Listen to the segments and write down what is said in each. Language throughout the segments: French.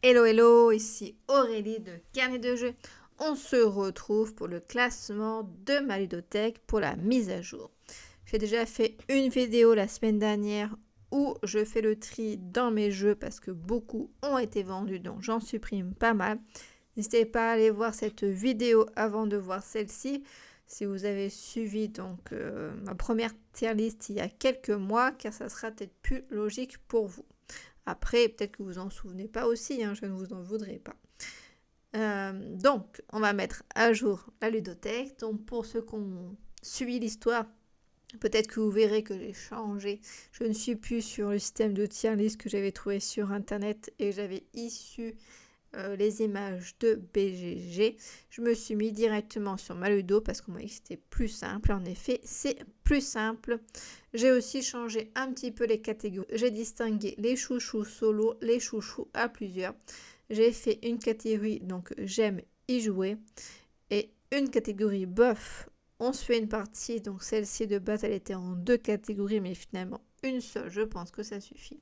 Hello hello, ici Aurélie de Carnet de Jeux. On se retrouve pour le classement de ma ludothèque pour la mise à jour. J'ai déjà fait une vidéo la semaine dernière où je fais le tri dans mes jeux parce que beaucoup ont été vendus, donc j'en supprime pas mal. N'hésitez pas à aller voir cette vidéo avant de voir celle-ci. Si vous avez suivi donc ma première tier list il y a quelques mois, car ça sera peut-être plus logique pour vous. Après, peut-être que vous en souvenez pas aussi, je ne vous en voudrais pas. Donc, on va mettre à jour la ludothèque. Donc, pour ceux qui ont suivi l'histoire, peut-être que vous verrez que j'ai changé. Je ne suis plus sur le système de tier list que j'avais trouvé sur internet et j'avais issu les images de BGG. Je me suis mis directement sur ma ludo parce qu'on m'a dit que c'était plus simple. En effet, c'est plus simple. J'ai aussi changé un petit peu les catégories. J'ai distingué les chouchous solo, les chouchous à plusieurs. J'ai fait une catégorie, donc j'aime y jouer, et une catégorie bof. On se fait une partie, donc celle-ci de base, elle était en 2 catégories, mais finalement une seule, je pense que ça suffit.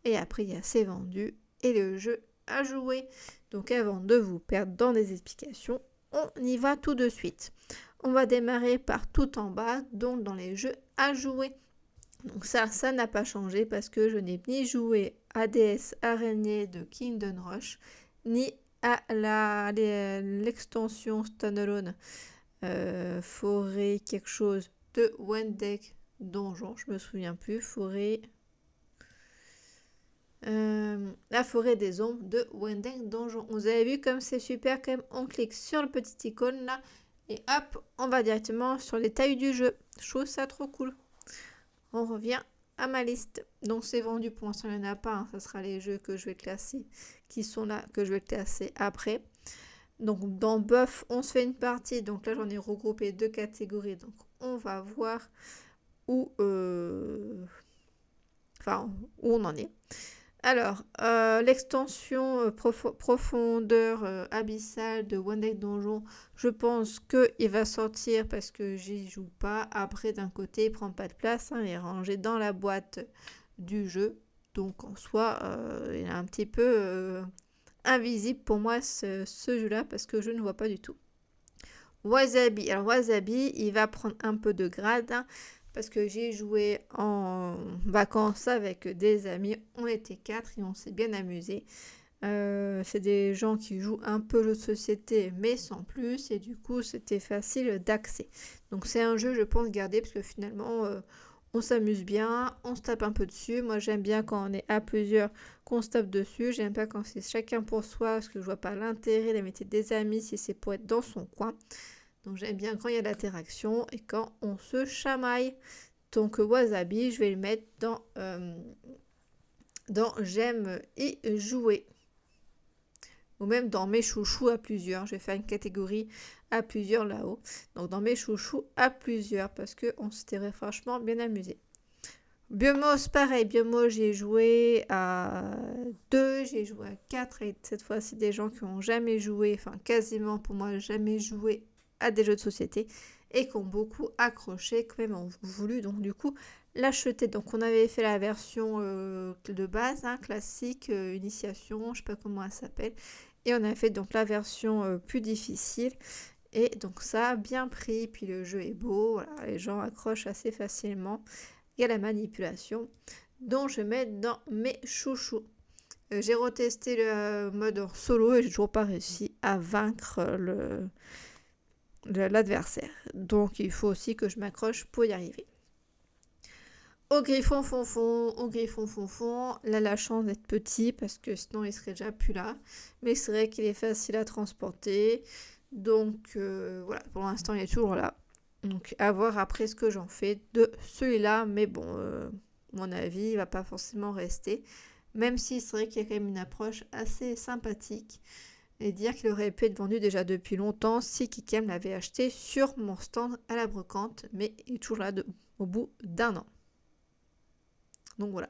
Et après, il y a c'est vendu et le jeu à jouer. Donc avant de vous perdre dans des explications, on y va tout de suite. On va démarrer par tout en bas, donc dans les jeux à jouer. Donc ça n'a pas changé parce que je n'ai ni joué à DS Araignée de Kingdom Rush, ni à l'extension standalone forêt quelque chose de Wendek Donjon, je me souviens plus, forêt... la forêt des ombres de Wendek Donjon. Vous avez vu comme c'est super quand même. On clique sur le petit icône là et hop, on va directement sur les tailles du jeu. Je trouve ça trop cool. On revient à ma liste. Donc c'est vendu pour l'instant, il n'y en a pas. Ça sera les jeux que je vais classer, qui sont là, que je vais classer après. Donc dans Buff, on se fait une partie. Donc là, j'en ai regroupé 2 catégories. Donc on va voir où on en est. Alors, l'extension profondeur abyssale de Wendek Donjon, je pense qu'il va sortir parce que j'y joue pas. Après, d'un côté, il prend pas de place, il est rangé dans la boîte du jeu. Donc, en soi, il est un petit peu invisible pour moi ce jeu-là parce que je ne vois pas du tout. Wasabi. Alors, Wasabi, il va prendre un peu de grade. Parce que j'ai joué en vacances avec des amis, on était 4 et on s'est bien amusé. C'est des gens qui jouent un peu le jeu de société mais sans plus et du coup c'était facile d'accès. Donc c'est un jeu je pense garder parce que finalement on s'amuse bien, on se tape un peu dessus. Moi j'aime bien quand on est à plusieurs qu'on se tape dessus, j'aime pas quand c'est chacun pour soi parce que je vois pas l'intérêt d'inviter des amis si c'est pour être dans son coin. Donc j'aime bien quand il y a de l'interaction et quand on se chamaille. Donc Wasabi, je vais le mettre dans j'aime y jouer. Ou même dans mes chouchous à plusieurs. Je vais faire une catégorie à plusieurs là-haut. Donc dans mes chouchous à plusieurs parce qu'on s'était franchement bien amusé. Biomos, pareil. Biomos, j'ai joué à 2, j'ai joué à 4 et cette fois-ci des gens qui n'ont jamais joué, enfin quasiment pour moi jamais joué à des jeux de société et qui ont beaucoup accroché, quand même ont voulu donc du coup l'acheter. Donc on avait fait la version de base, classique, initiation, je sais pas comment elle s'appelle, et on a fait donc la version plus difficile. Et donc ça a bien pris, puis le jeu est beau, voilà, les gens accrochent assez facilement. Il y a la manipulation, dont je mets dans mes chouchous. J'ai retesté le mode en solo et j'ai toujours pas réussi à vaincre l'adversaire. Donc il faut aussi que je m'accroche pour y arriver. Au griffon fonfon, là la chance d'être petit parce que sinon il serait déjà plus là. Mais c'est vrai qu'il est facile à transporter. Donc voilà, pour l'instant il est toujours là. Donc à voir après ce que j'en fais de celui-là. Mais bon, mon avis, il va pas forcément rester. Même si c'est vrai qu'il y a quand même une approche assez sympathique. Et dire qu'il aurait pu être vendu déjà depuis longtemps si Kikem l'avait acheté sur mon stand à la brocante. Mais il est toujours là au bout d'1 an. Donc voilà.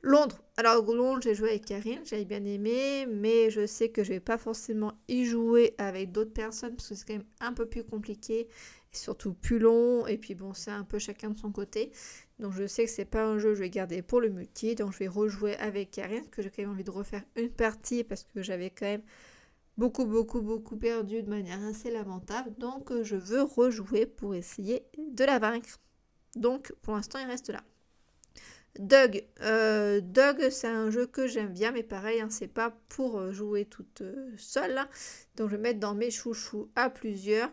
Londres. Alors Londres, j'ai joué avec Karine, j'avais bien aimé, mais je sais que je vais pas forcément y jouer avec d'autres personnes parce que c'est quand même un peu plus compliqué et surtout plus long. Et puis bon, c'est un peu chacun de son côté. Donc je sais que c'est pas un jeu que je vais garder pour le multi. Donc je vais rejouer avec Karine, parce que j'ai quand même envie de refaire une partie, parce que j'avais quand même beaucoup perdu de manière assez lamentable. Donc je veux rejouer pour essayer de la vaincre. Donc pour l'instant il reste là. Doug, c'est un jeu que j'aime bien, mais pareil, hein, c'est pas pour jouer toute seule. Hein. Donc je vais mettre dans mes chouchous à plusieurs.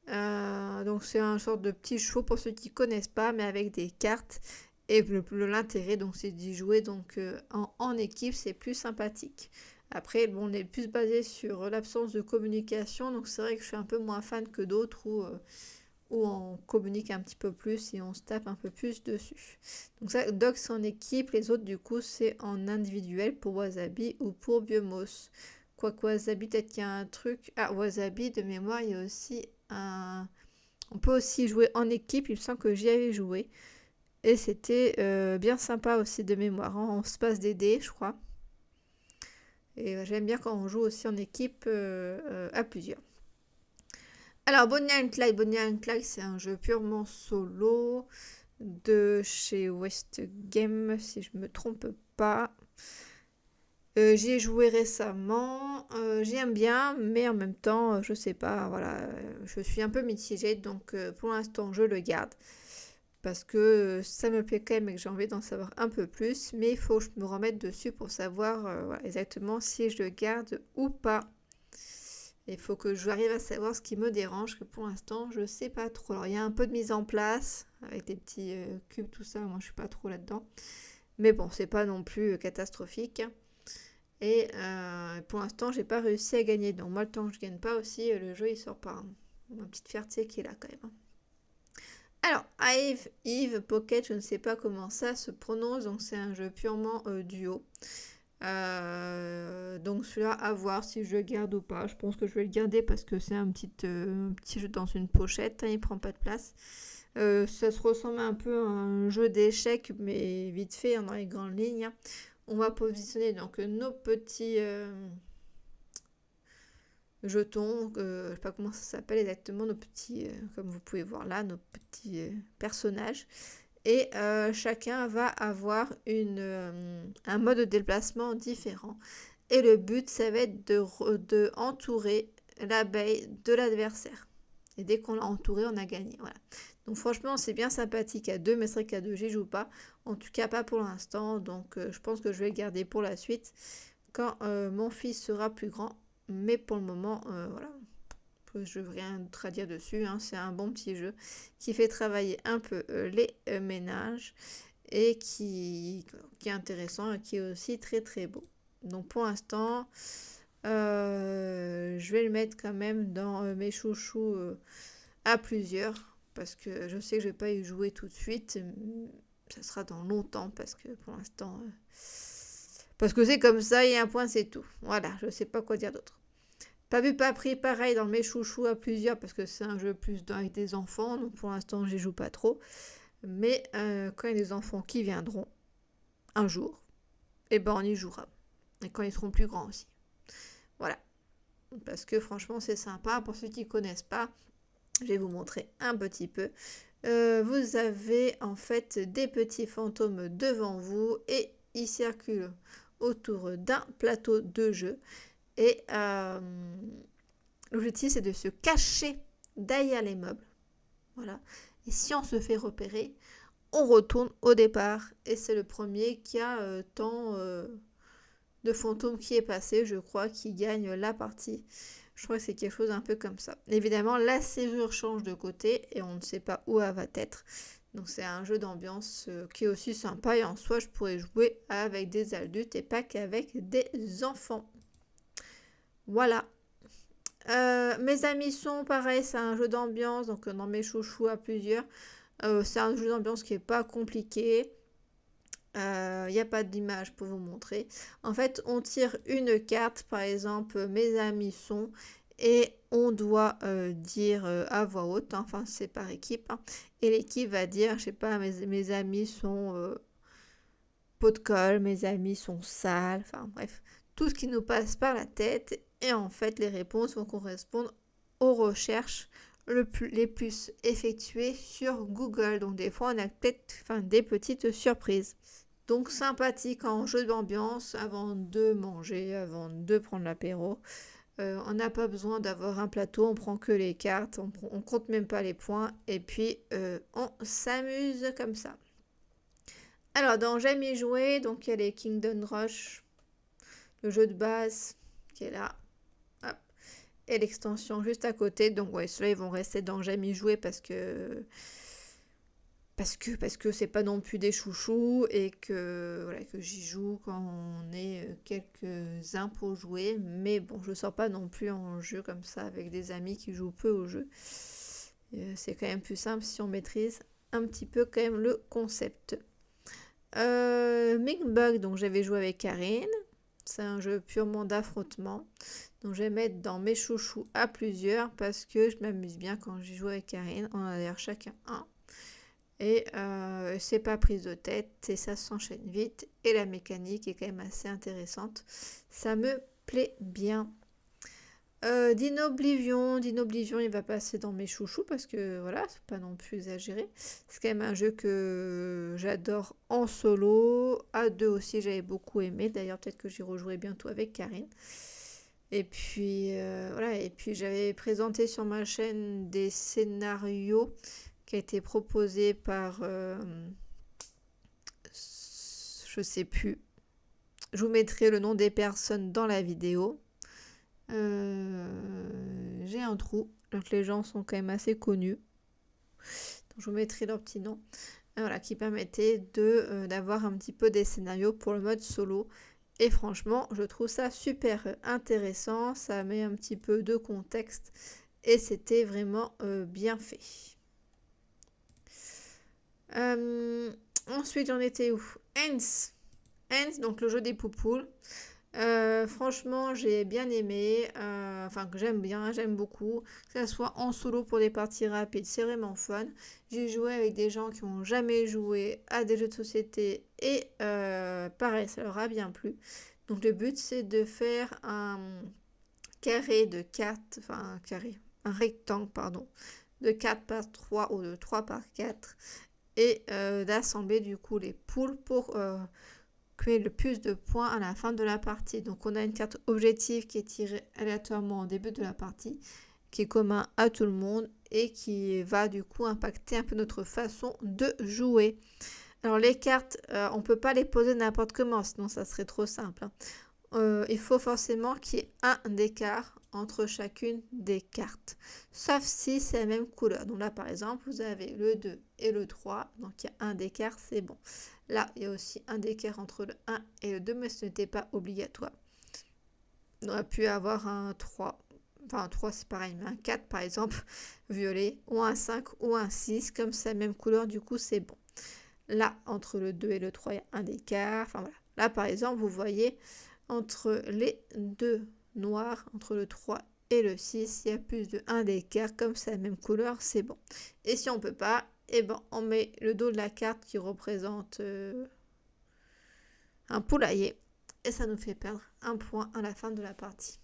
Donc c'est un sorte de petit chevaux pour ceux qui connaissent pas, mais avec des cartes. Et l'intérêt, donc c'est d'y jouer donc en équipe, c'est plus sympathique. Après, bon, on est plus basé sur l'absence de communication, donc c'est vrai que je suis un peu moins fan que d'autres où on communique un petit peu plus et on se tape un peu plus dessus. Donc ça, Doc c'est en équipe, les autres du coup c'est en individuel pour Wasabi ou pour Biomos. Quoique Wasabi, peut-être qu'il y a un truc... Ah, Wasabi, de mémoire, il y a aussi un... On peut aussi jouer en équipe, il me semble que j'y avais joué. Et c'était bien sympa aussi de mémoire. Hein. On se passe des dés, je crois. Et j'aime bien quand on joue aussi en équipe à plusieurs. Alors, Bonnie and Clyde, c'est un jeu purement solo de chez West Game, si je me trompe pas. J'y ai joué récemment, j'aime bien, mais en même temps, je sais pas, voilà, je suis un peu mitigée, donc pour l'instant, je le garde. Parce que ça me plaît quand même et que j'ai envie d'en savoir un peu plus, mais il faut que je me remette dessus pour savoir voilà, exactement si je le garde ou pas. Il faut que j'arrive à savoir ce qui me dérange, que pour l'instant, je sais pas trop. Alors, il y a un peu de mise en place, avec des petits cubes, tout ça, moi je suis pas trop là-dedans. Mais bon, c'est pas non plus catastrophique. Et pour l'instant, j'ai pas réussi à gagner. Donc moi, le temps que je gagne pas aussi, le jeu il sort pas. Hein. Ma petite fierté qui est là quand même. Hein. Alors, Eve Pocket, je ne sais pas comment ça se prononce, donc c'est un jeu purement duo. Donc celui-là, à voir si je le garde ou pas. Je pense que je vais le garder parce que c'est un petit jeu dans une pochette, hein, il prend pas de place. Ça se ressemble un peu à un jeu d'échecs, mais vite fait, hein, dans les grandes lignes. Hein. On va positionner donc nos petits... jetons, je sais pas comment ça s'appelle exactement, nos petits, comme vous pouvez voir là, nos petits personnages. Et chacun va avoir un mode de déplacement différent. Et le but, ça va être de entourer l'abeille de l'adversaire. Et dès qu'on l'a entouré, on a gagné. Voilà. Donc franchement, c'est bien sympathique à deux, mais c'est vrai qu'à deux, j'y joue pas. En tout cas, pas pour l'instant. Donc je pense que je vais le garder pour la suite quand mon fils sera plus grand. Mais pour le moment, voilà, je ne veux rien d'autre à dire dessus. Hein. C'est un bon petit jeu qui fait travailler un peu les ménages et qui est intéressant et qui est aussi très beau. Donc pour l'instant, je vais le mettre quand même dans mes chouchous à plusieurs parce que je sais que je ne vais pas y jouer tout de suite. Ça sera dans longtemps parce que pour l'instant... parce que c'est comme ça et un point c'est tout. Voilà, je ne sais pas quoi dire d'autre. Pas vu, pas pris, pareil dans mes chouchous à plusieurs parce que c'est un jeu plus avec des enfants, donc pour l'instant j'y joue pas trop. Mais quand il y a des enfants qui viendront un jour, et ben on y jouera. Et quand ils seront plus grands aussi. Voilà. Parce que franchement c'est sympa. Pour ceux qui ne connaissent pas, je vais vous montrer un petit peu. Vous avez en fait des petits fantômes devant vous et ils circulent autour d'un plateau de jeu. Et l'objectif, c'est de se cacher derrière les meubles. Voilà. Et si on se fait repérer, on retourne au départ. Et c'est le premier qui a tant de fantômes qui est passé, je crois, qui gagne la partie. Je crois que c'est quelque chose un peu comme ça. Évidemment, la serrure change de côté et on ne sait pas où elle va être. Donc c'est un jeu d'ambiance qui est aussi sympa. Et en soi, je pourrais jouer avec des adultes et pas qu'avec des enfants. Voilà. Mes amis sont pareil, c'est un jeu d'ambiance, donc dans mes chouchous à plusieurs. C'est un jeu d'ambiance qui n'est pas compliqué. Il n'y a pas d'image pour vous montrer. En fait, on tire une carte, par exemple, mes amis sont, et on doit dire à voix haute, hein, enfin c'est par équipe, hein, et l'équipe va dire, je sais pas, mes amis sont pot de colle, mes amis sont sales, enfin bref, tout ce qui nous passe par la tête. Et en fait, les réponses vont correspondre aux recherches les plus effectués sur Google. Donc des fois, on a peut-être des petites surprises. Donc sympathique en jeu d'ambiance avant de manger, avant de prendre l'apéro. On n'a pas besoin d'avoir un plateau, on prend que les cartes, on compte même pas les points et puis on s'amuse comme ça. Alors dans J'aime y jouer, donc il y a les Kingdom Rush, le jeu de base qui est là, hop, et l'extension juste à côté. Donc ouais, ceux-là ils vont rester dans J'aime y jouer parce que c'est pas non plus des chouchous et que voilà que j'y joue quand on est quelques-uns pour jouer, mais bon, je sors pas non plus en jeu comme ça avec des amis qui jouent peu au jeu. C'est quand même plus simple si on maîtrise un petit peu quand même le concept. Minkbug, donc j'avais joué avec Karine. C'est un jeu purement d'affrontement. Donc je vais mettre dans mes chouchous à plusieurs parce que je m'amuse bien quand j'y joue avec Karine. On a d'ailleurs chacun un. Et c'est pas prise de tête et ça s'enchaîne vite. Et la mécanique est quand même assez intéressante. Ça me plaît bien. Dinoblivion, il va passer dans mes chouchous parce que voilà, c'est pas non plus exagéré. C'est quand même un jeu que j'adore en solo. À deux aussi, j'avais beaucoup aimé. D'ailleurs, peut-être que j'y rejouerai bientôt avec Karine. Et puis voilà, et puis j'avais présenté sur ma chaîne des scénarios qui a été proposé par je sais plus. Je vous mettrai le nom des personnes dans la vidéo. J'ai un trou, donc les gens sont quand même assez connus. Donc je vous mettrai leur petit nom. Voilà, qui permettait d'avoir un petit peu des scénarios pour le mode solo. Et franchement, je trouve ça super intéressant. Ça met un petit peu de contexte et c'était vraiment bien fait. Ensuite, j'en étais où? Hens, donc le jeu des poupoules. Franchement, j'ai bien aimé. Que j'aime bien, j'aime beaucoup. Que ça soit en solo pour des parties rapides, c'est vraiment fun. J'ai joué avec des gens qui n'ont jamais joué à des jeux de société et pareil, ça leur a bien plu. Donc le but, c'est de faire un carré de 4, un rectangle, pardon, de 4 par 3 ou de 3 par 4 et d'assembler du coup les poules pour créer le plus de points à la fin de la partie. Donc on a une carte objectif qui est tirée aléatoirement au début de la partie, qui est commun à tout le monde et qui va du coup impacter un peu notre façon de jouer. Alors les cartes, on ne peut pas les poser n'importe comment, sinon ça serait trop simple. Il faut forcément qu'il y ait un écart entre chacune des cartes. Sauf si c'est la même couleur. Donc là, par exemple, vous avez le 2 et le 3. Donc il y a un écart, c'est bon. Là, il y a aussi un écart entre le 1 et le 2, mais ce n'était pas obligatoire. On aurait pu avoir un 3. Enfin, un 3, c'est pareil, mais un 4, par exemple, violet, ou un 5, ou un 6. Comme c'est la même couleur, du coup, c'est bon. Là, entre le 2 et le 3, il y a un écart. Enfin, voilà. Là, par exemple, vous voyez, entre les deux noirs, entre le 3 et le 6, il y a plus de 1 d'écart, comme c'est la même couleur, c'est bon. Et si on peut pas, eh ben, on met le dos de la carte qui représente un poulailler, et ça nous fait perdre un point à la fin de la partie.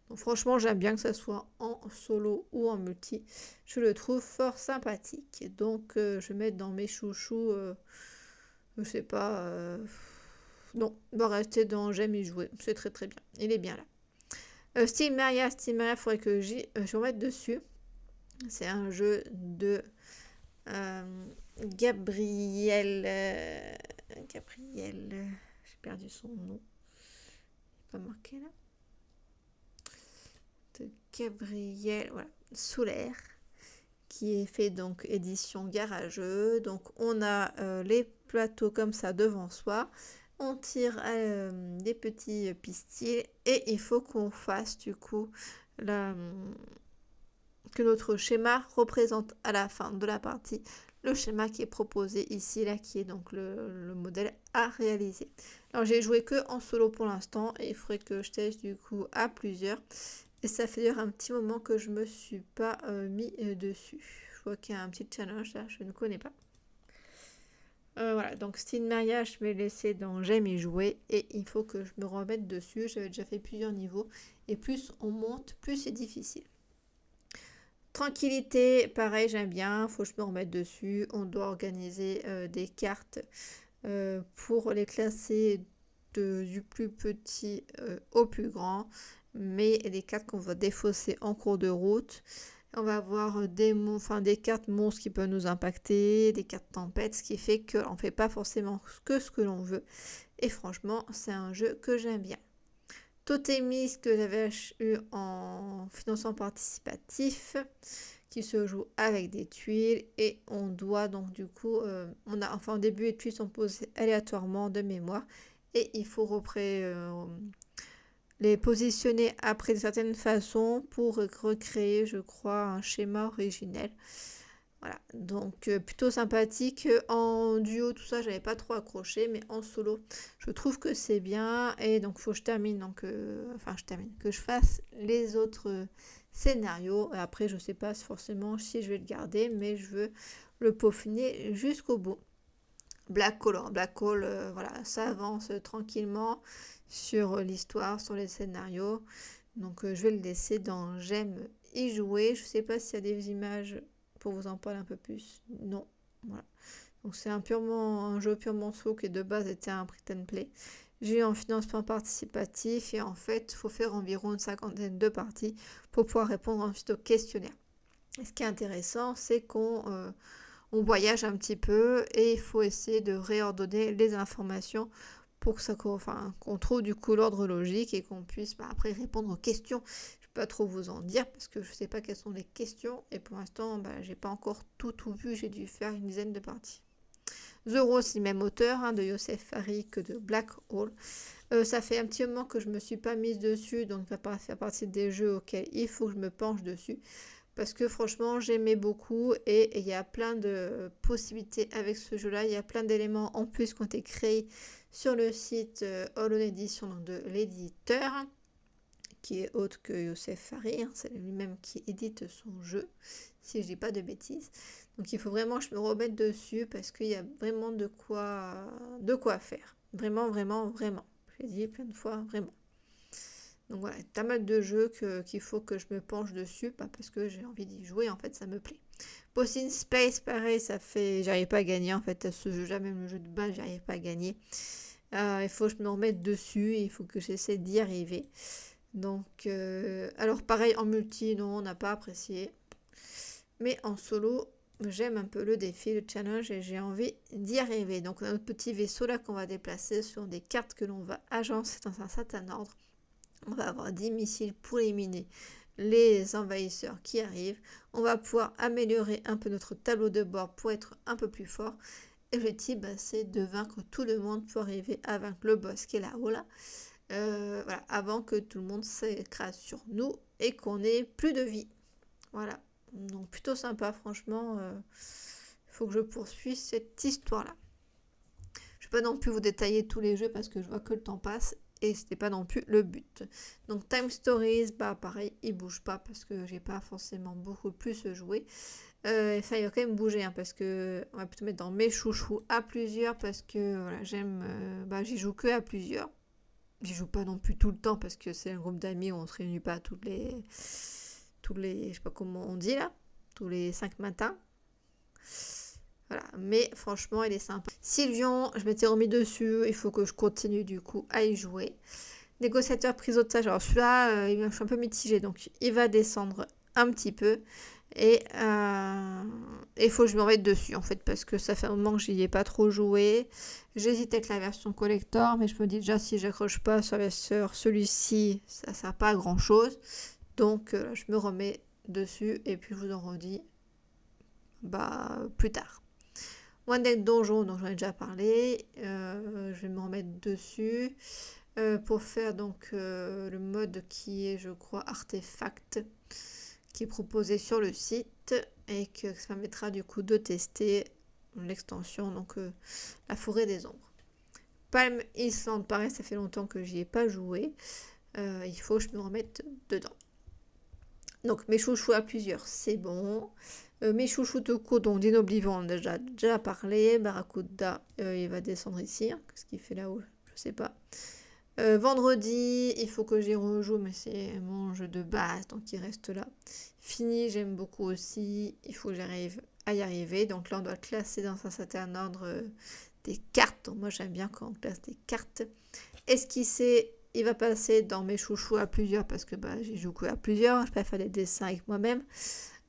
Donc franchement, j'aime bien que ça soit en solo ou en multi. Je le trouve fort sympathique. Donc je vais mettre dans mes chouchous, je sais pas... non, il va rester dans J'aime y jouer. C'est très très bien. Il est bien là. Steamaria, il faudrait que j'y remette dessus. C'est un jeu de Gabriel. J'ai perdu son nom. Il n'est pas marqué là. De Gabriel, voilà, Soulaire, qui est fait donc édition garageux. Donc on a les plateaux comme ça devant soi. On tire des petits pistils et il faut qu'on fasse du coup que notre schéma représente à la fin de la partie le schéma qui est proposé ici, là, qui est donc le modèle à réaliser. Alors j'ai joué que en solo pour l'instant et il faudrait que je teste du coup à plusieurs. Et ça fait d'ailleurs un petit moment que je me suis pas mis dessus. Je vois qu'il y a un petit challenge là, je ne connais pas. Voilà, donc Style Mariage, je vais laisser dans J'aime y jouer et il faut que je me remette dessus. J'avais déjà fait plusieurs niveaux et plus on monte, plus c'est difficile. Tranquillité, pareil, j'aime bien, faut que je me remette dessus. On doit organiser des cartes pour les classer du plus petit au plus grand, mais des cartes qu'on va défausser en cours de route. On va avoir des cartes monstres qui peuvent nous impacter, des cartes tempêtes, ce qui fait qu'on ne fait pas forcément que ce que l'on veut. Et franchement, c'est un jeu que j'aime bien. Totemis que j'avais eu en financement participatif, qui se joue avec des tuiles, et on doit donc du coup, au début les tuiles sont posées aléatoirement de mémoire, et il faut les positionner après de certaines façons pour recréer, je crois, un schéma originel. Voilà, donc plutôt sympathique. En duo, tout ça, j'avais pas trop accroché, mais en solo, je trouve que c'est bien. Et donc, faut que je termine, que je fasse les autres scénarios. Et après, je sais pas forcément si je vais le garder, mais je veux le peaufiner jusqu'au bout. Black Hole, voilà, ça avance tranquillement sur l'histoire, sur les scénarios. Donc, je vais le laisser dans j'aime y jouer. Je sais pas s'il y a des images pour vous en parler un peu plus. Non, voilà. Donc c'est un jeu purement solo qui de base était un print and play. J'ai eu un financement participatif et en fait, il faut faire environ une cinquantaine de parties pour pouvoir répondre ensuite au questionnaire. Et ce qui est intéressant, c'est qu'on voyage un petit peu et il faut essayer de réordonner les informations pour que qu'on trouve du coup l'ordre logique et qu'on puisse après répondre aux questions. Je peux pas trop vous en dire parce que je sais pas quelles sont les questions et pour l'instant j'ai pas encore tout vu, j'ai dû faire une dizaine de parties. The Rose, c'est le même auteur de Youssef Farid que de Black Hole. Ça fait un petit moment que je me suis pas mise dessus, donc ça va pas faire partie des jeux auxquels il faut que je me penche dessus. Parce que franchement, j'aimais beaucoup et il y a plein de possibilités avec ce jeu-là. Il y a plein d'éléments en plus qui ont été créés sur le site Hollow Edition de l'éditeur, qui est autre que Youssef Farid. C'est lui-même qui édite son jeu, si je dis pas de bêtises. Donc il faut vraiment que je me remette dessus parce qu'il y a vraiment de quoi faire. Vraiment, vraiment, vraiment. Je l'ai dit plein de fois, vraiment. Donc voilà, pas mal de jeux qu'il faut que je me penche dessus, pas parce que j'ai envie d'y jouer, en fait, ça me plaît. Post in Space, pareil, j'arrive pas à gagner, en fait, à ce jeu-là, même le jeu de base, j'arrive pas à gagner. Il faut que je me remette dessus, il faut que j'essaie d'y arriver. Donc, alors pareil, en multi, non, on n'a pas apprécié. Mais en solo, j'aime un peu le défi, le challenge, et j'ai envie d'y arriver. Donc, on a notre petit vaisseau là qu'on va déplacer sur des cartes que l'on va agencer dans un certain ordre. On va avoir 10 missiles pour éliminer les envahisseurs qui arrivent. On va pouvoir améliorer un peu notre tableau de bord pour être un peu plus fort. Et l'objectif, c'est de vaincre tout le monde pour arriver à vaincre le boss qui est là-haut là. Voilà, avant que tout le monde s'écrase sur nous et qu'on ait plus de vie. Voilà, donc plutôt sympa franchement. Il faut que je poursuive cette histoire-là. Je ne vais pas non plus vous détailler tous les jeux parce que je vois que le temps passe. Et c'était pas non plus le but. Donc Time Stories, pareil, il bouge pas parce que j'ai pas forcément beaucoup plus joué. Il va quand même bouger parce que on va plutôt mettre dans mes chouchous à plusieurs parce que voilà, j'aime, j'y joue que à plusieurs. J'y joue pas non plus tout le temps parce que c'est un groupe d'amis où on se réunit pas tous les, je sais pas comment on dit là, tous les 5 matins. Voilà, mais franchement, il est sympa. Sylvion, je m'étais remis dessus, il faut que je continue du coup à y jouer. Négociateur prise d'otage, alors celui-là, je suis un peu mitigée, donc il va descendre un petit peu. Et il faut que je me remette dessus en fait, parce que ça fait un moment que j'y ai pas trop joué. J'hésite avec la version collector, mais je me dis déjà si j'accroche pas sur celui-ci, ça sert pas à grand chose. Donc je me remets dessus et puis je vous en redis plus tard. One Deck Donjon, dont j'en ai déjà parlé, je vais me remettre dessus pour faire donc le mode qui est, je crois, artefact, qui est proposé sur le site et que ça permettra du coup de tester l'extension, donc la forêt des ombres. Palm Island, pareil, ça fait longtemps que j'y ai pas joué, il faut que je me remette dedans. Donc mes chouchous à plusieurs, c'est bon. Mes chouchous Toko, donc d'Inoblivion, on a déjà parlé. Barracuda, il va descendre ici. Qu'est-ce qu'il fait là-haut? Je sais pas. Vendredi, il faut que j'y rejoue, mais c'est mon jeu de base, donc il reste là. Fini, j'aime beaucoup aussi. Il faut que j'arrive à y arriver. Donc là, on doit classer dans un certain ordre des cartes. Donc moi, j'aime bien quand on classe des cartes. Esquisser, il va passer dans mes chouchous à plusieurs parce que bah, j'y joue que à plusieurs. Je préfère les dessins avec moi-même.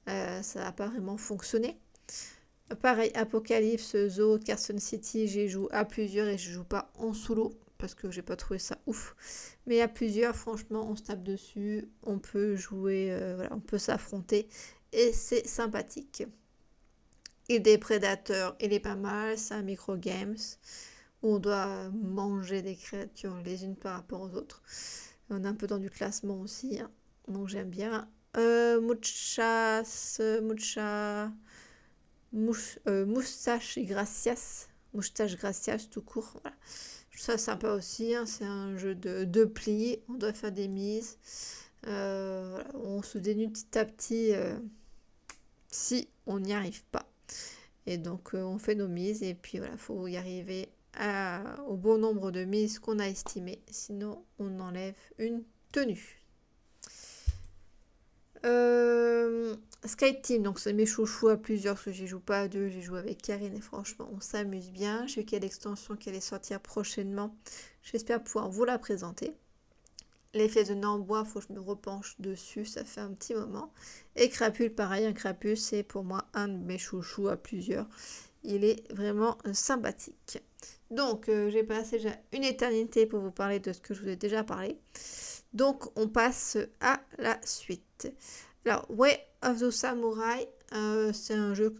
Ça n'a pas vraiment fonctionné. Pareil, Apocalypse, Zoo, Carson City, j'y joue à plusieurs et je joue pas en solo parce que j'ai pas trouvé ça ouf. Mais à plusieurs, franchement, on se tape dessus, on peut jouer, voilà, on peut s'affronter et c'est sympathique. Et des prédateurs, il est pas mal, c'est un micro-games où on doit manger des créatures les unes par rapport aux autres. On est un peu dans du classement aussi, hein, donc j'aime bien. Moustache Gracias. Moustache Gracias tout court. Voilà. Ça sympa aussi, hein, c'est un jeu de plis, on doit faire des mises. Voilà, on se dénude petit à petit si on n'y arrive pas. Et donc on fait nos mises et puis voilà, il faut y arriver au bon nombre de mises qu'on a estimé, sinon on enlève une tenue. Sky Team, donc c'est mes chouchous à plusieurs, parce que j'y joue pas à deux, j'y joue avec Karine et franchement on s'amuse bien. Je sais qu'il y a l'extension qui allait sortir prochainement, j'espère pouvoir vous la présenter. L'effet de Nambois, faut que je me repenche dessus, ça fait un petit moment. Et Crapule, pareil, un Crapule c'est pour moi un de mes chouchous à plusieurs. Il est vraiment sympathique. Donc j'ai passé déjà une éternité pour vous parler de ce que je vous ai déjà parlé. Donc on passe à la suite. Alors Way of the Samurai, c'est un jeu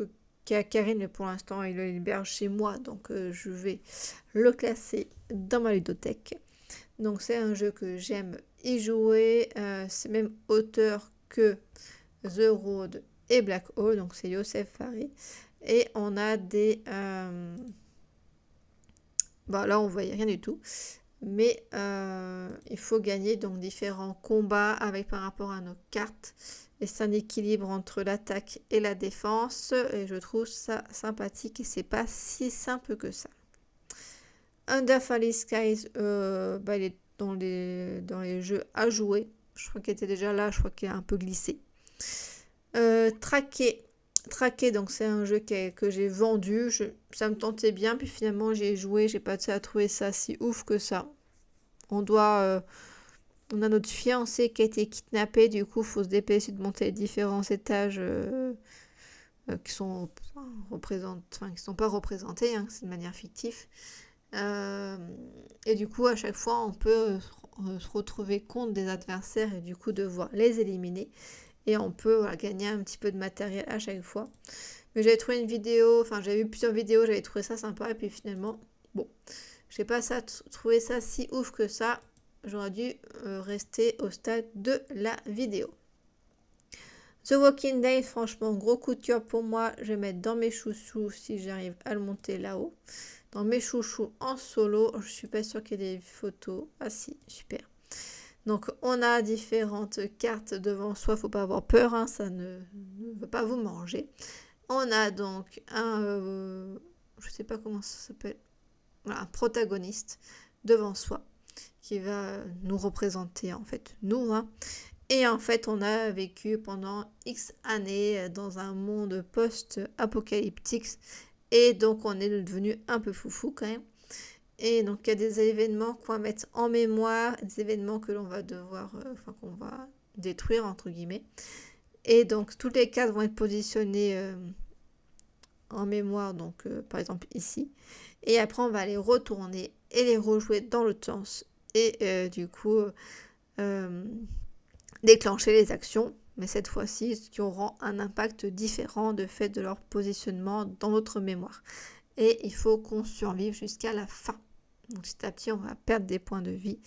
qu'a Karine, mais pour l'instant il le héberge chez moi, donc je vais le classer dans ma ludothèque. Donc c'est un jeu que j'aime y jouer, c'est même auteur que The Road et Black Hole, donc c'est Youssef Fari. Et on a des... Bon là on voyait rien du tout. Mais il faut gagner donc différents combats avec par rapport à nos cartes. Et c'est un équilibre entre l'attaque et la défense. Et je trouve ça sympathique et c'est pas si simple que ça. Under Valley Skies, bah, il est dans les jeux à jouer. Je crois qu'il était déjà là, je crois qu'il a un peu glissé. Traqué, donc c'est un jeu que j'ai vendu. Ça me tentait bien, puis finalement j'ai joué, j'ai pas trouvé ça si ouf que ça. On a notre fiancé qui a été kidnappé, du coup, il faut se dépêcher de monter les différents étages qui sont pas représentés, hein, c'est de manière fictive. Et du coup, à chaque fois, on peut se retrouver contre des adversaires et du coup devoir les éliminer. Et on peut gagner un petit peu de matériel à chaque fois. Mais j'avais trouvé une vidéo, j'avais vu plusieurs vidéos, j'avais trouvé ça sympa. Et puis finalement, bon, j'ai pas trouvé ça si ouf que ça. J'aurais dû rester au stade de la vidéo. The Walking Dead, franchement, gros coup de cœur pour moi. Je vais mettre dans mes chouchous si j'arrive à le monter là-haut. Dans mes chouchous en solo, je suis pas sûre qu'il y ait des photos. Ah si, super. Donc on a différentes cartes devant soi, faut pas avoir peur, hein, ça ne va pas vous manger. On a donc je sais pas comment ça s'appelle, voilà, un protagoniste devant soi qui va nous représenter en fait nous, hein. Et en fait on a vécu pendant X années dans un monde post-apocalyptique et donc on est devenu un peu foufou quand même. Et donc, il y a des événements qu'on va mettre en mémoire, des événements que l'on va devoir, qu'on va détruire, entre guillemets. Et donc, toutes les cartes vont être positionnées en mémoire, donc par exemple ici. Et après, on va les retourner et les rejouer dans le sens. Et du coup, déclencher les actions, mais cette fois-ci, qui auront un impact différent de fait de leur positionnement dans notre mémoire. Et il faut qu'on survive jusqu'à la fin. Donc petit à petit, on va perdre des points de vie.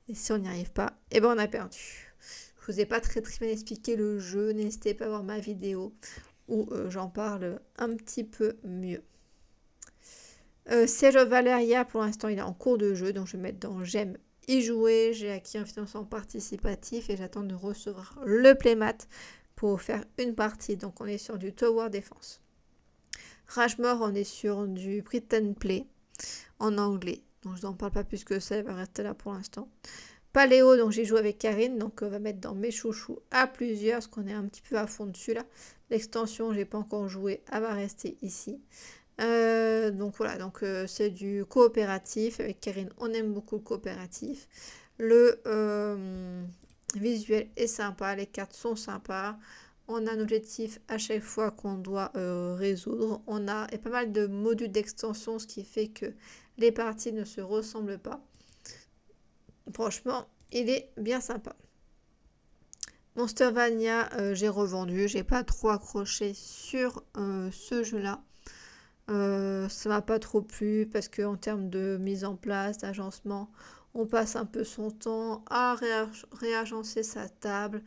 Et si on n'y arrive pas, eh ben on a perdu. Je vous ai pas très bien expliqué le jeu. N'hésitez pas à voir ma vidéo où j'en parle un petit peu mieux. Siege of Valeria, pour l'instant, il est en cours de jeu. Donc je vais mettre dans j'aime y jouer. J'ai acquis un financement participatif et j'attends de recevoir le playmat pour faire une partie. Donc on est sur du Tower Defense. Rashmore, on est sur du Pretend Play en anglais Donc je n'en parle pas plus que ça, elle va rester là pour l'instant. Paléo, donc j'ai joué avec Karine, donc on va mettre dans mes chouchous à plusieurs, parce qu'on est un petit peu à fond dessus là. L'extension, j'ai pas encore joué, elle va rester ici. Donc voilà, donc c'est du coopératif. Avec Karine, on aime beaucoup le coopératif. Le visuel est sympa, les cartes sont sympas. On a un objectif à chaque fois qu'on doit résoudre. On a pas mal de modules d'extension, ce qui fait que les parties ne se ressemblent pas. Franchement, il est bien sympa. Monstervania, j'ai revendu. J'ai pas trop accroché sur ce jeu-là. Ça m'a pas trop plu parce qu'en termes de mise en place, d'agencement, on passe un peu son temps à réagencer sa table.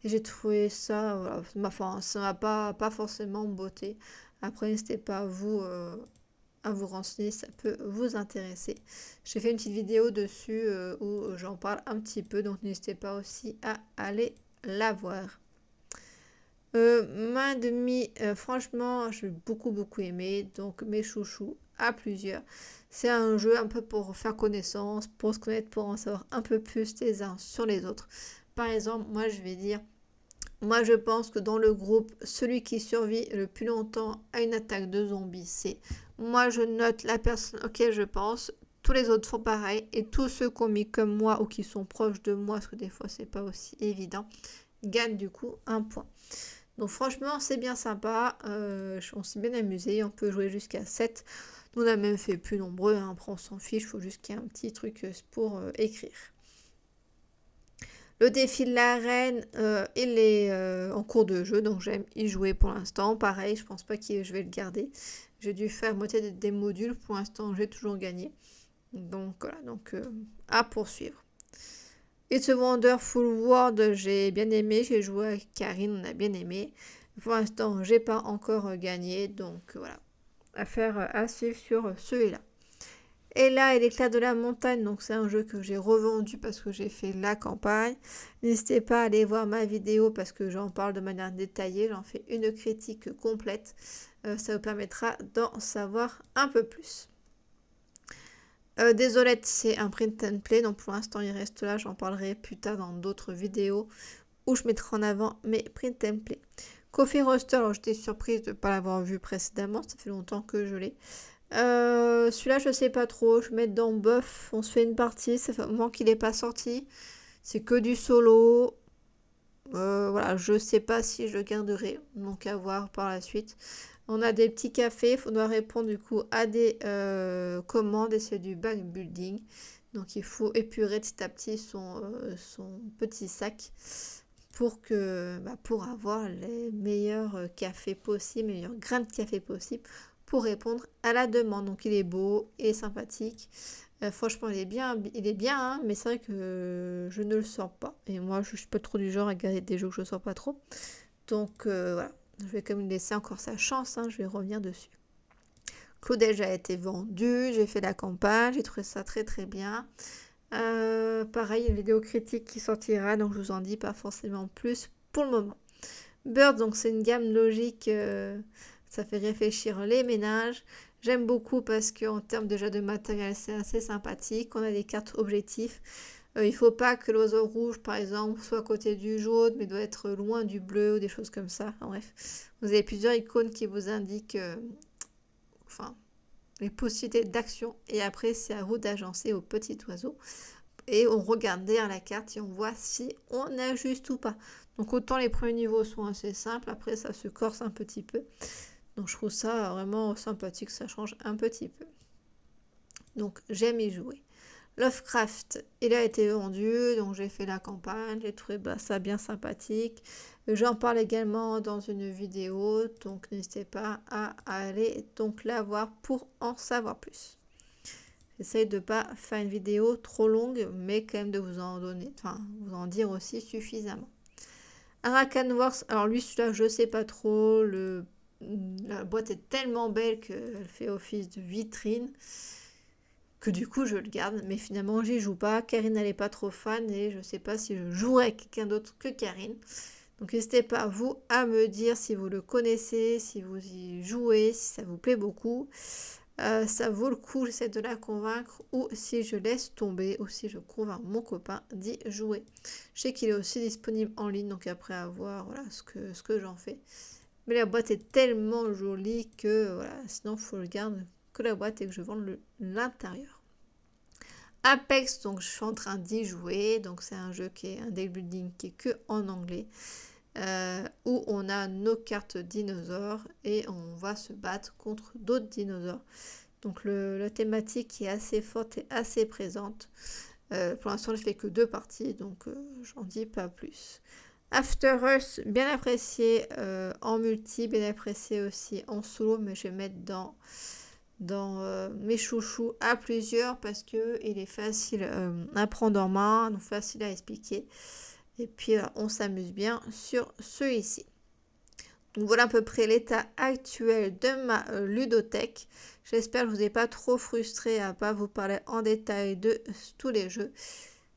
Et j'ai trouvé ça, voilà, enfin, ça m'a pas forcément beauté. Après, n'hésitez pas à vous renseigner, ça peut vous intéresser. J'ai fait une petite vidéo dessus où j'en parle un petit peu, donc n'hésitez pas aussi à aller la voir. Main de mie, franchement, j'ai beaucoup aimé, donc mes chouchous à plusieurs. C'est un jeu un peu pour faire connaissance, pour se connaître, pour en savoir un peu plus les uns sur les autres. Par exemple, moi je vais dire, moi je pense que dans le groupe, celui qui survit le plus longtemps à une attaque de zombies, c'est moi je note la personne auquel je pense, tous les autres font pareil, et tous ceux qui ont mis comme moi ou qui sont proches de moi, parce que des fois c'est pas aussi évident, gagnent du coup un point. Donc franchement c'est bien sympa, on s'est bien amusé, on peut jouer jusqu'à 7. Nous on a même fait plus nombreux, hein. Après on s'en fiche, il faut juste qu'il y ait un petit truc pour écrire. Le défi de l'arène, il est en cours de jeu, donc j'aime y jouer pour l'instant. Pareil, je pense pas que je vais le garder. J'ai dû faire moitié des modules, pour l'instant j'ai toujours gagné. Donc voilà, donc à poursuivre. It's a Wonderful World, j'ai bien aimé, j'ai joué avec Karine, on a bien aimé. Pour l'instant, j'ai pas encore gagné, donc voilà. Affaire à suivre sur celui-là. Et là, et l'éclat de la montagne, donc c'est un jeu que j'ai revendu parce que j'ai fait la campagne. N'hésitez pas à aller voir ma vidéo parce que j'en parle de manière détaillée, j'en fais une critique complète. Ça vous permettra d'en savoir un peu plus. Désolette, c'est un print and play, donc pour l'instant il reste là, j'en parlerai plus tard dans d'autres vidéos où je mettrai en avant mes print and play. Coffee Roaster, alors j'étais surprise de ne pas l'avoir vu précédemment, ça fait longtemps que je l'ai. Celui-là, je sais pas trop. Je vais mettre dans Buff. On se fait une partie. Ça fait un moment qu'il n'est pas sorti. C'est que du solo. Voilà, je sais pas si je le garderai. Donc à voir par la suite. On a des petits cafés. Il faudra répondre du coup à des commandes. Et c'est du backbuilding. Donc il faut épurer petit à petit son petit sac pour avoir les meilleurs cafés possibles, les meilleurs grains de café possibles pour répondre à la demande. Donc il est beau, il est sympathique. Franchement, il est bien, hein, mais c'est vrai que je ne le sors pas. Et moi, je suis pas trop du genre à garder des jeux que je ne sors pas trop. Donc voilà, je vais quand même laisser encore sa chance, hein, je vais revenir dessus. Claudel a été vendu, j'ai fait la campagne, j'ai trouvé ça très bien. Pareil, une vidéo critique qui sortira, donc je vous en dis pas forcément plus pour le moment. Bird, donc c'est une gamme logique, ça fait réfléchir les ménages. J'aime beaucoup parce qu'en termes déjà de matériel, c'est assez sympathique. On a des cartes objectifs. Il ne faut pas que l'oiseau rouge, par exemple, soit à côté du jaune, mais doit être loin du bleu ou des choses comme ça. En bref, vous avez plusieurs icônes qui vous indiquent les possibilités d'action. Et après, c'est à vous d'agencer au petit oiseau. Et on regarde derrière la carte et on voit si on ajuste ou pas. Donc autant les premiers niveaux sont assez simples, après ça se corse un petit peu. Donc je trouve ça vraiment sympathique, ça change un petit peu. Donc j'aime y jouer. Lovecraft, il a été vendu, donc j'ai fait la campagne, j'ai trouvé ça bien sympathique. J'en parle également dans une vidéo, donc n'hésitez pas à aller donc la voir pour en savoir plus. J'essaye de ne pas faire une vidéo trop longue, mais quand même de vous en dire aussi suffisamment. Arakan Wars, alors lui celui-là je sais pas trop, la boîte est tellement belle qu'elle fait office de vitrine, que du coup je le garde, mais finalement j'y joue pas. Karine elle est pas trop fan et je sais pas si je jouerai avec quelqu'un d'autre que Karine. Donc n'hésitez pas vous à me dire si vous le connaissez, si vous y jouez, si ça vous plaît beaucoup. ça vaut le coup, j'essaie de la convaincre, ou si je laisse tomber, ou si je convainc mon copain d'y jouer. Je sais qu'il est aussi disponible en ligne, donc après à voir voilà, ce que j'en fais. Mais la boîte est tellement jolie que voilà, sinon il faut que je garde que la boîte et que je vende l'intérieur. Apex, donc je suis en train d'y jouer, donc c'est un jeu qui est un deck building qui est que en anglais. Où on a nos cartes dinosaures et on va se battre contre d'autres dinosaures. Donc la thématique est assez forte et assez présente. Pour l'instant, je fais que 2 parties, donc j'en dis pas plus. After Us, bien apprécié en multi, bien apprécié aussi en solo, mais je vais mettre dans mes chouchous à plusieurs parce que il est facile à prendre en main, donc facile à expliquer. Et puis on s'amuse bien sur celui-ci. Donc voilà à peu près l'état actuel de ma ludothèque. J'espère que je ne vous ai pas trop frustré à ne pas vous parler en détail de tous les jeux.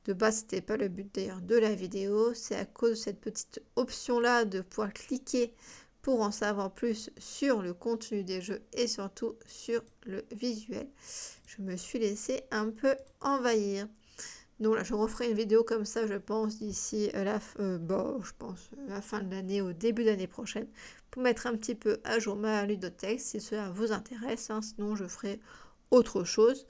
De base, ce n'était pas le but d'ailleurs de la vidéo. C'est à cause de cette petite option-là de pouvoir cliquer pour en savoir plus sur le contenu des jeux et surtout sur le visuel. Je me suis laissée un peu envahir. Donc là, je referai une vidéo comme ça, je pense, d'ici la fin de l'année, au début d'année prochaine, pour mettre un petit peu à jour ma ludothèque, si cela vous intéresse. Sinon, je ferai autre chose.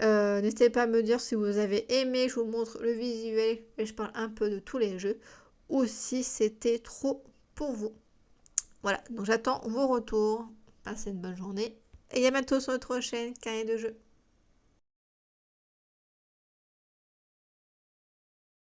N'hésitez pas à me dire si vous avez aimé, je vous montre le visuel et je parle un peu de tous les jeux, ou si c'était trop pour vous. Voilà, donc j'attends vos retours. Passez une bonne journée et à bientôt sur notre chaîne Carnet de jeux.